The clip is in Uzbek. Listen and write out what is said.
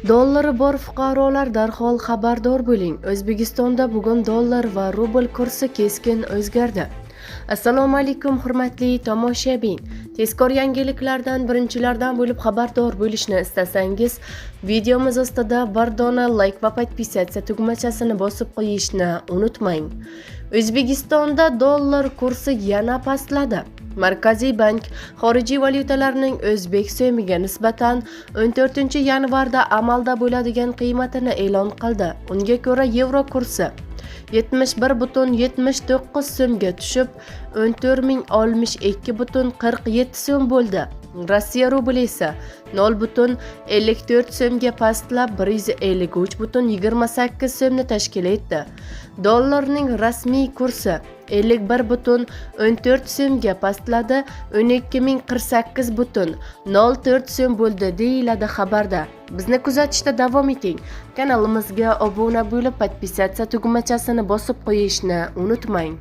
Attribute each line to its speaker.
Speaker 1: Dollari bor fuqarolar darhol xabardor bo'ling. O'zbekistonda bugun dollar va rubl kursi keskin o'zgardi. Assalomu alaykum hurmatli tomoshabin. Tezkor yangiliklardan birinchilardan bo'lib xabardor bo'lishni istasangiz, videomiz ostida bir dona like va podpisatsiya tugmachasini bosib qo'yishni unutmang. O'zbekistonda dollar kursi yana pastladi. Markaziy bank xorijiy valyutalarning o'zbek so'miga nisbatan 14 yanvarda amalda bo'ladigan qiymatini e'lon qildi. Unga ko'ra yevro kursi 71,79 so'mga tushib 14,062,47 so'm bo'ldi. Rossiya rubli esa 0,54 so'mga pastlab 153,28 so'mni tashkil etdi. Dollarning rasmiy kursi 51,14 so'mga pastladi, 12,048,04 so'm bo'ldi deyiladi xabarda. Bizni kuzatishda davom eting. Kanalimizga obuna bo'lib, podpisatsiya tugmachasini bosib qo'yishni unutmang.